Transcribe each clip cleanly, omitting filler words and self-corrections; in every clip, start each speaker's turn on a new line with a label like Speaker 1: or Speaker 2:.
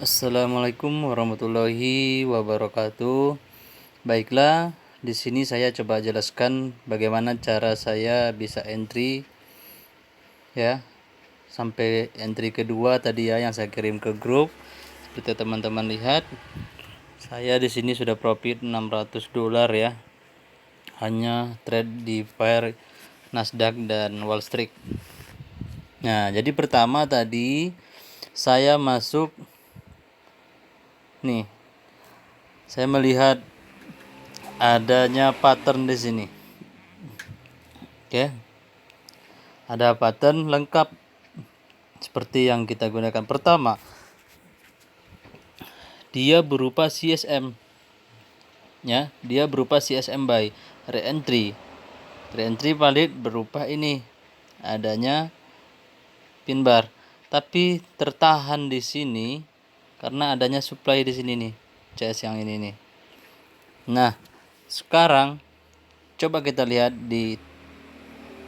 Speaker 1: Assalamualaikum warahmatullahi wabarakatuh. Baiklah, di sini saya coba jelaskan bagaimana cara saya bisa entry ya. Sampai entry kedua tadi ya yang saya kirim ke grup. Seperti teman-teman lihat, saya di sini sudah profit $600 ya. Hanya trade di pair Nasdaq dan Wall Street. Nah, jadi pertama tadi saya masuk nih. Saya melihat adanya pattern di sini. Oke. Ada pattern lengkap seperti yang kita gunakan. Pertama, dia berupa CSM. Ya, dia berupa CSM buy, re-entry. Re-entry valid berupa ini. Adanya pin bar. Tapi tertahan di sini karena adanya supply di sini nih. CS yang ini nih. Nah, sekarang coba kita lihat di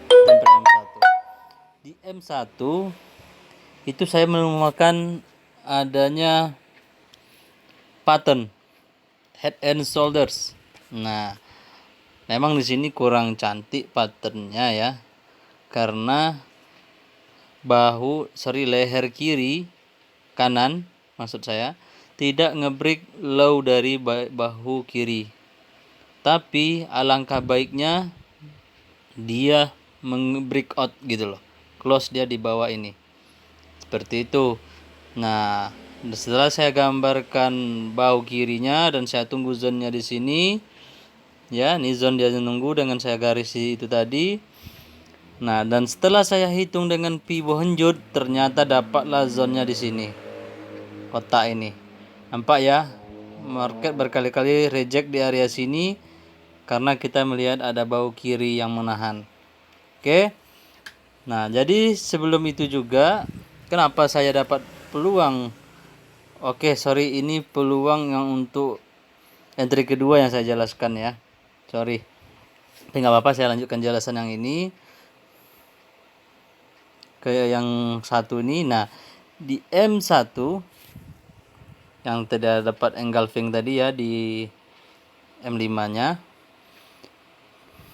Speaker 1: temper M1. Di M1 itu saya menemukan adanya pattern head and shoulders. Nah, memang di sini kurang cantik patternnya ya, karena leher kiri kanan maksud saya tidak ngebreak low dari bahu kiri. Tapi alangkah baiknya dia break out gitu loh, close dia di bawah ini seperti itu. Nah, setelah saya gambarkan bahu kirinya dan saya tunggu zone-nya di sini ya, ini zone dia nunggu dengan saya garis itu tadi. Nah, dan setelah saya hitung dengan pivot henjut, ternyata dapatlah zone-nya di sini, kotak ini. Nampak ya, market berkali-kali reject di area sini karena kita melihat ada bahu kiri yang menahan. Oke. Nah, jadi sebelum itu juga kenapa saya dapat peluang? Oke, sorry, ini peluang yang untuk entry kedua yang saya jelaskan ya. Sorry. Tapi nggak apa-apa, saya lanjutkan jelasan yang ini ke yang satu ini. Nah, di M1 yang tidak dapat engulfing tadi ya, di M5-nya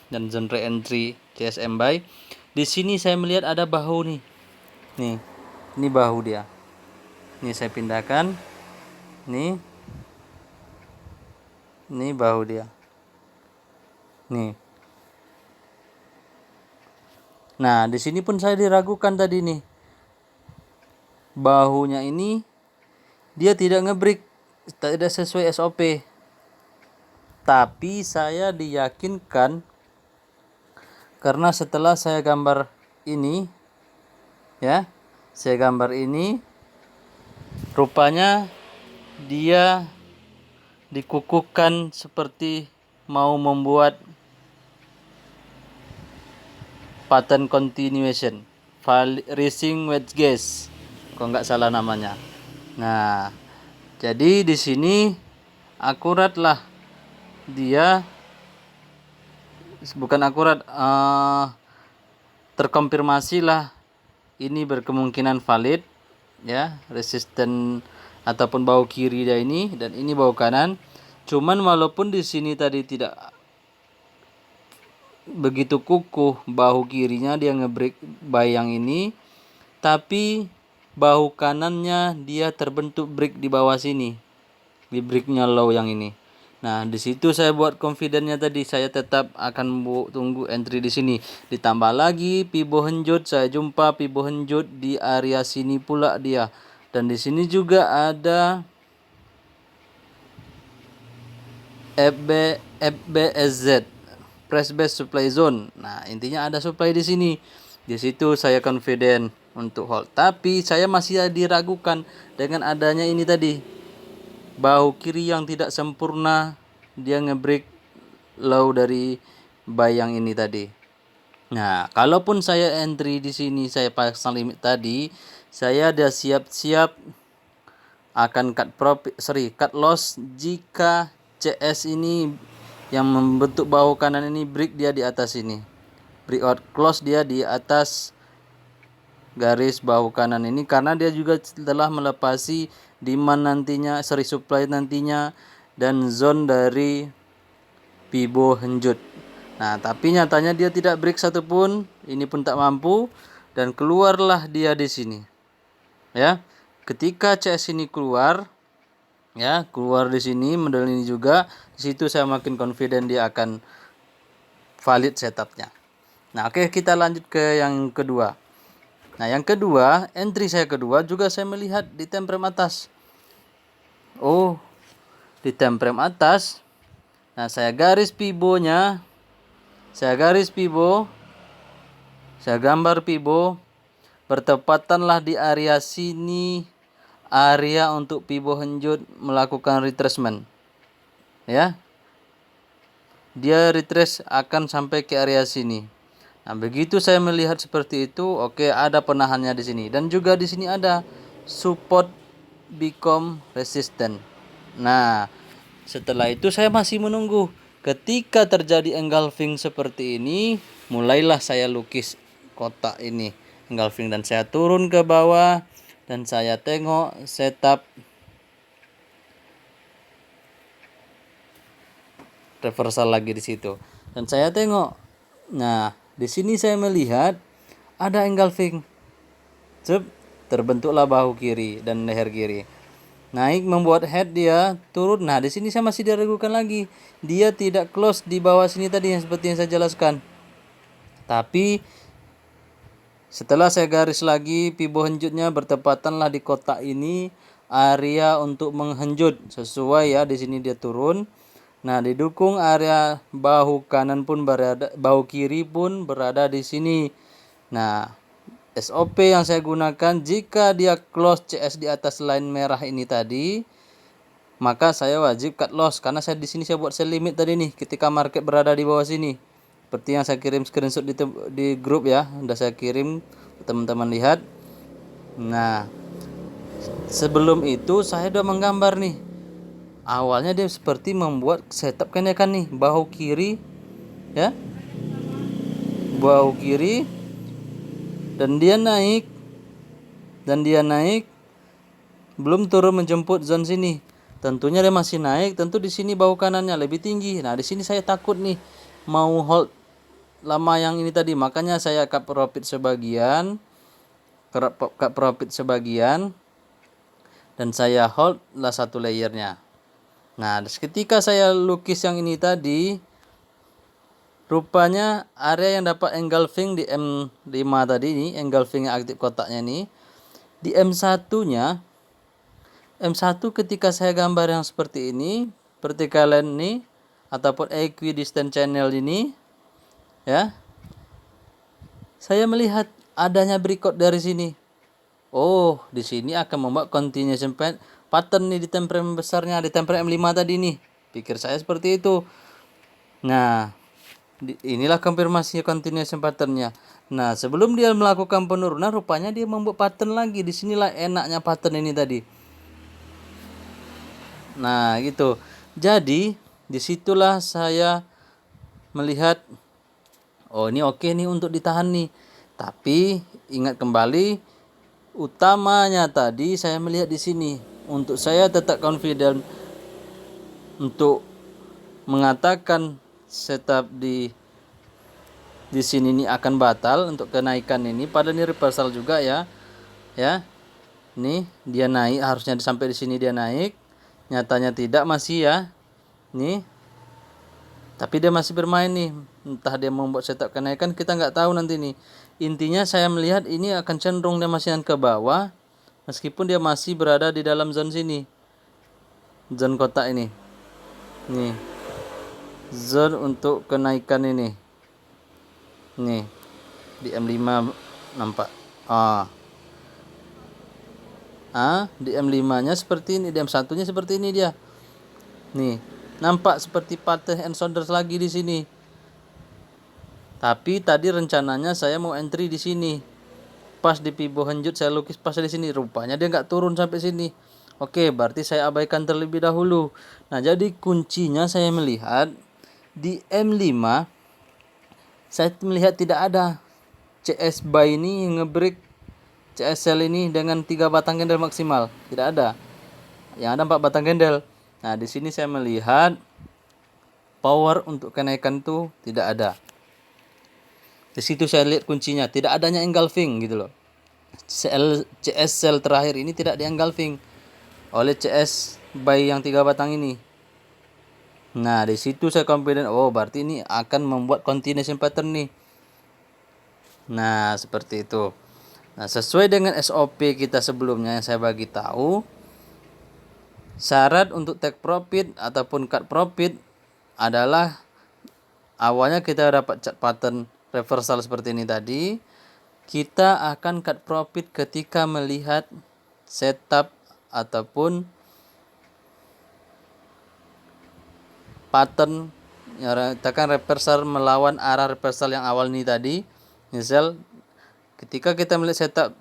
Speaker 1: dan zone re-entry CSM buy. Di sini saya melihat ada bahu nih. Nih. Ini bahu dia. Ini saya pindahkan. Nih. Ini bahu dia. Nih. Nah, di sini pun saya diragukan tadi nih. Bahunya ini dia tidak ngebreak, tidak sesuai SOP. Tapi saya diyakinkan karena setelah saya gambar ini ya, saya gambar ini rupanya dia dikukuhkan seperti mau membuat pattern continuation, rising wedge gaze, kalau nggak salah namanya. Nah, jadi di sini akurat lah dia, bukan akurat, terkonfirmasi lah ini berkemungkinan valid ya, resisten ataupun bahu kiri dia ini, dan ini bahu kanan. Cuman walaupun di sini tadi tidak begitu kukuh bahu kirinya, dia ngebreak buy yang ini, tapi bahu kanannya dia terbentuk break di bawah sini, di breaknya low yang ini. Nah, di situ saya buat confidentnya tadi, saya tetap akan tunggu entry di sini. Ditambah lagi pivot henjut, saya jumpa pivot henjut di area sini pula dia. Dan di sini juga ada FBSZ, Price Base Supply Zone. Nah, intinya ada supply di sini. Di situ saya confident untuk hold. Tapi saya masih diragukan dengan adanya ini tadi, bahu kiri yang tidak sempurna, dia ngebreak low dari buy yang ini tadi. Nah, kalaupun saya entry di sini, saya pasang limit tadi, saya udah siap-siap akan cut loss jika CS ini yang membentuk bahu kanan ini break dia di atas ini. Breakout close dia di atas garis bahu kanan ini, karena dia juga telah melepasi demand nantinya, seri supply nantinya, dan zone dari pibo henjut. Nah, tapi nyatanya dia tidak break satupun, ini pun tak mampu, dan keluarlah dia di sini. Ya, ketika CS ini keluar, ya keluar di sini, model ini juga, di situ saya makin confident dia akan valid setupnya. Nah, oke, kita lanjut ke yang kedua. Nah, yang kedua, entry saya kedua juga saya melihat di time frame atas. Oh, di time frame atas. Nah, saya garis pibonya. Saya garis pibo. Saya gambar pibo. Bertepatanlah di area sini, area untuk pibo henjut melakukan retracement. Ya. Dia retrace akan sampai ke area sini. Nah, begitu saya melihat seperti itu, oke, ada penahannya di sini, dan juga di sini ada support become resistant. Nah, setelah itu saya masih menunggu. Ketika terjadi engulfing seperti ini, mulailah saya lukis kotak ini engulfing, dan saya turun ke bawah dan saya tengok setup reversal lagi di situ. Dan saya tengok. Nah, di sini saya melihat ada engulfing. Terbentuklah bahu kiri dan leher kiri. Naik membuat head dia turun. Nah, di sini saya masih diragukan lagi. Dia tidak close di bawah sini tadi yang seperti yang saya jelaskan. Tapi setelah saya garis lagi pibo henjutnya, bertepatanlah di kotak ini area untuk menghenjut sesuai ya, di sini dia turun. Nah, didukung area bahu kanan pun berada, bahu kiri pun berada di sini. Nah, SOP yang saya gunakan, jika dia close CS di atas line merah ini tadi, maka saya wajib cut loss, karena saya di sini saya buat sell limit tadi nih ketika market berada di bawah sini. Seperti yang saya kirim screenshot di grup ya, udah saya kirim teman-teman lihat. Nah, sebelum itu saya udah menggambar nih. Awalnya dia seperti membuat setup kenaikan nih, bahu kiri ya. Bahu kiri dan dia naik belum turun menjemput zone sini. Tentunya dia masih naik, tentu di sini bahu kanannya lebih tinggi. Nah, di sini saya takut nih mau hold lama yang ini tadi, makanya saya cut profit sebagian, dan saya hold lah satu layernya. Nah, ketika saya lukis yang ini tadi, rupanya area yang dapat engulfing di M5 tadi ini, engulfing yang aktif kotaknya ini, di M1 nya, M1 ketika saya gambar yang seperti ini, vertical line ini ataupun equidistant channel ini ya, saya melihat adanya breakout dari sini. Oh, di sini akan membuat continuation pattern nih di time frame besarnya, di time frame M5 tadi nih. Pikir saya seperti itu. Nah, inilah konfirmasi continuation patternnya. Nah, sebelum dia melakukan penurunan, rupanya dia membuat pattern lagi. Disinilah enaknya pattern ini tadi. Nah, gitu. Jadi, disitulah saya melihat, oh ini oke nih untuk ditahan nih. Tapi ingat kembali, utamanya tadi saya melihat di sini. Untuk saya tetap confident untuk mengatakan setup di sini ini akan batal untuk kenaikan ini. Padahal ini reversal juga ya. Ya. Nih, dia naik, harusnya sampai di sini dia naik. Nyatanya tidak, masih ya. Nih. Tapi dia masih bermain nih. Entah dia membuat setup kenaikan, kita nggak tahu nanti nih. Intinya saya melihat ini akan cenderung dia masih ke bawah, meskipun dia masih berada di dalam zone sini, zone kotak ini. Nih, zone untuk kenaikan ini. Nih, di M5 nampak. Di M5 nya seperti ini, di M1 nya seperti ini dia. Nih, nampak seperti pattern and shoulders lagi di sini. Tapi tadi rencananya saya mau entry di sini. Pas di pibo henjut saya lukis pas di sini, rupanya dia nggak turun sampai sini. Oke, berarti saya abaikan terlebih dahulu. Nah, jadi kuncinya saya melihat di M5 saya melihat tidak ada CS buy ini ngebreak CS cell ini dengan 3 batang candle maksimal? Tidak ada. Yang ada 4 batang candle. Nah, di sini saya melihat power untuk kenaikan itu tidak ada. Di situ saya lihat kuncinya, tidak adanya engulfing gitu loh. CS cell terakhir ini tidak di engulfing oleh CS buy yang 3 batang ini. Nah, di situ saya confident, oh berarti ini akan membuat continuation pattern nih. Nah, seperti itu. Nah, sesuai dengan SOP kita sebelumnya yang saya bagi tahu, syarat untuk take profit ataupun cut profit adalah awalnya kita dapat chart pattern reversal seperti ini tadi. Kita akan cut profit ketika melihat setup ataupun pattern yang katakan reversal melawan arah reversal yang awal ini tadi. Misal ketika kita melihat setup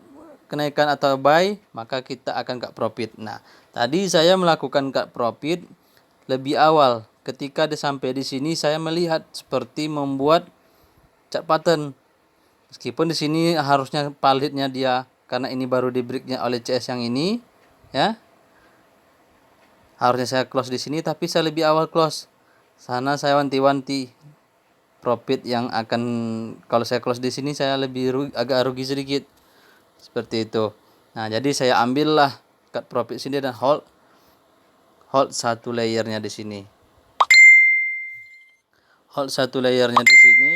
Speaker 1: kenaikan atau buy, maka kita akan cut profit. Nah, tadi saya melakukan cut profit lebih awal. Ketika sampai di sini saya melihat seperti membuat chart pattern. Meskipun di sini harusnya palitnya dia karena ini baru di breaknya oleh CS yang ini, ya. Harusnya saya close di sini, tapi saya lebih awal close. Sana saya wanti-wanti profit yang akan, kalau saya close di sini saya lebih agak rugi sedikit. Seperti itu. Nah, jadi saya ambillah cut profit sini dan hold satu layernya di sini. Hold satu layernya di sini.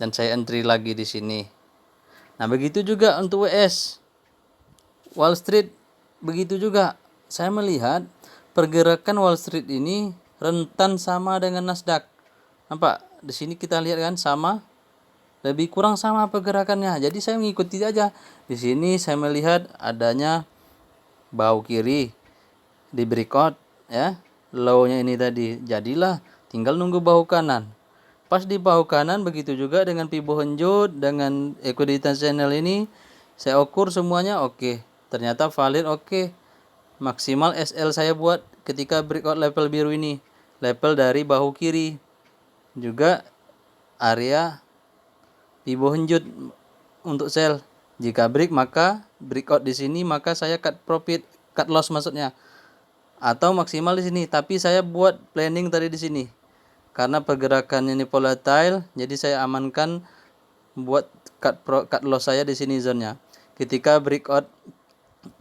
Speaker 1: Dan saya entry lagi di sini. Nah, begitu juga untuk WS. Wall Street begitu juga. Saya melihat pergerakan Wall Street ini rentan sama dengan Nasdaq. Nampak? Di sini kita lihat kan sama, lebih kurang sama pergerakannya. Jadi saya mengikuti aja. Di sini saya melihat adanya bahu kiri di breakout, ya. Low-nya ini tadi. Jadilah tinggal nunggu bahu kanan. Pas di bahu kanan begitu juga dengan Fibo Henjut, dengan equity channel ini saya ukur semuanya oke. Ternyata valid oke. Maksimal SL saya buat ketika breakout level biru ini, level dari bahu kiri. Juga area Fibo Henjut untuk sell. Jika break maka breakout di sini, maka saya cut profit, cut loss maksudnya. Atau maksimal di sini, tapi saya buat planning tadi di sini. Karena pergerakannya ini volatile, jadi saya amankan buat cut loss saya di sini zone-nya. Ketika breakout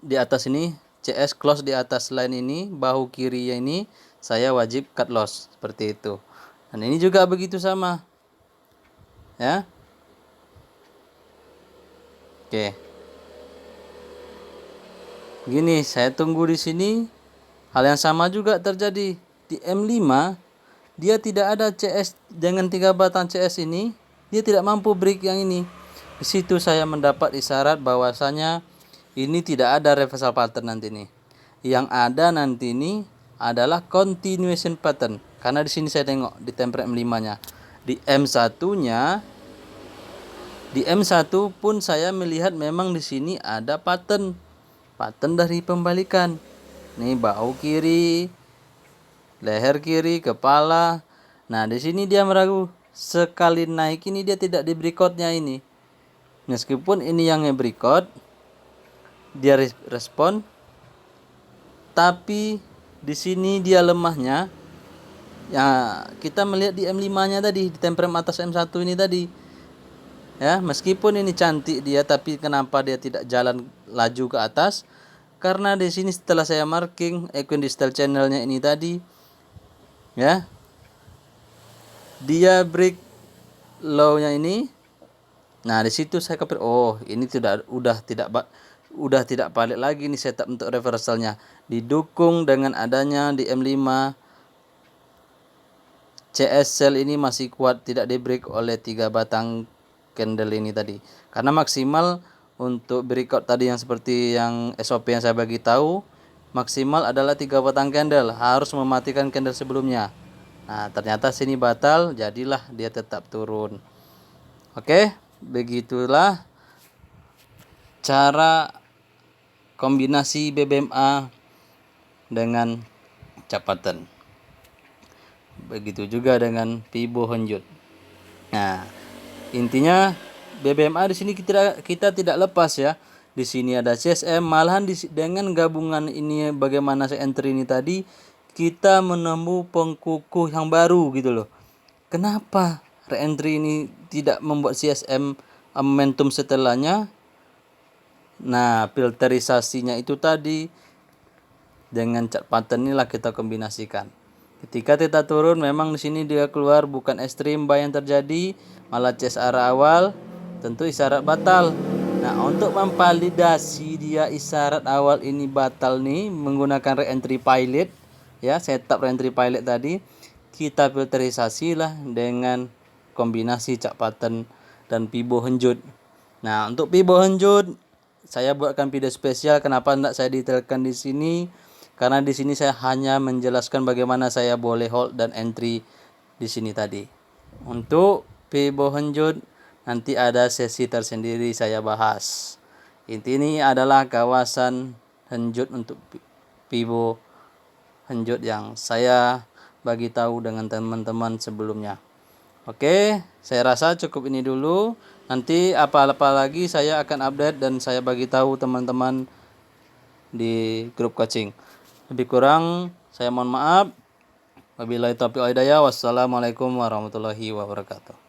Speaker 1: di atas ini, CS close di atas line ini, bahu kiri ini, saya wajib cut loss seperti itu. Dan ini juga begitu sama. Ya. Oke. Gini, saya tunggu di sini. Hal yang sama juga terjadi di M5. Dia tidak ada CS dengan 3 batang CS ini, dia tidak mampu break yang ini. Di situ saya mendapat isyarat bahwasanya ini tidak ada reversal pattern nanti nih. Yang ada nanti ini adalah continuation pattern. Karena di sini saya tengok di template M5-nya. Di M1-nya, di M1 pun saya melihat memang di sini ada pattern dari pembalikan. Nih bahu kiri, leher kiri, kepala. Nah, di sini dia meragu. Sekali naik ini dia tidak di breakoutnya ini. Meskipun ini yang breakout, dia respon. Tapi di sini dia lemahnya. Ya, kita melihat di M5-nya tadi, di template atas M1 ini tadi. Ya, meskipun ini cantik dia, tapi kenapa dia tidak jalan laju ke atas? Karena di sini setelah saya marking equidistal channelnya ini tadi, ya, dia break low-nya ini. Nah, di situ saya kepikir, oh, ini udah tidak balik lagi nih setup untuk reversalnya. Didukung dengan adanya di M5 CS sell ini masih kuat, tidak di break oleh 3 batang candle ini tadi. Karena maksimal untuk breakout tadi yang seperti yang SOP yang saya bagi tahu, maksimal adalah 3 batang candle, harus mematikan candle sebelumnya. Nah, ternyata sini batal, jadilah dia tetap turun. Oke, begitulah cara kombinasi BBMA dengan chart pattern. Begitu juga dengan Fibo Henjut. Nah, intinya BBMA di sini kita tidak lepas ya. Di sini ada CSM, malahan dengan gabungan ini bagaimana saya entry ini tadi, kita menemu pengkukuh yang baru gitu loh. Kenapa reentry ini tidak membuat CSM momentum setelahnya? Nah, filterisasinya itu tadi dengan chart pattern inilah kita kombinasikan. Ketika kita turun, memang di sini dia keluar bukan ekstrim buy yang terjadi, malah chase arah awal, tentu isyarat batal. Nah, untuk memvalidasi dia isyarat awal ini batal nih menggunakan reentry pilot ya, setup reentry pilot tadi, kita filterisasi lah dengan kombinasi chart pattern dan Fibo henjut. Nah, untuk Fibo henjut saya buatkan video spesial. Kenapa tidak saya detailkan di sini? Karena di sini saya hanya menjelaskan bagaimana saya boleh hold dan entry di sini tadi. Untuk Fibo henjut nanti ada sesi tersendiri saya bahas. Ini adalah kawasan henjut untuk Fibo henjut yang saya bagi tahu dengan teman-teman sebelumnya. Oke, saya rasa cukup ini dulu. Nanti apa-apa lagi saya akan update dan saya bagi tahu teman-teman di grup coaching. Lebih kurang saya mohon maaf. Wabillahi taufiq wal hidayah. Wassalamualaikum warahmatullahi wabarakatuh.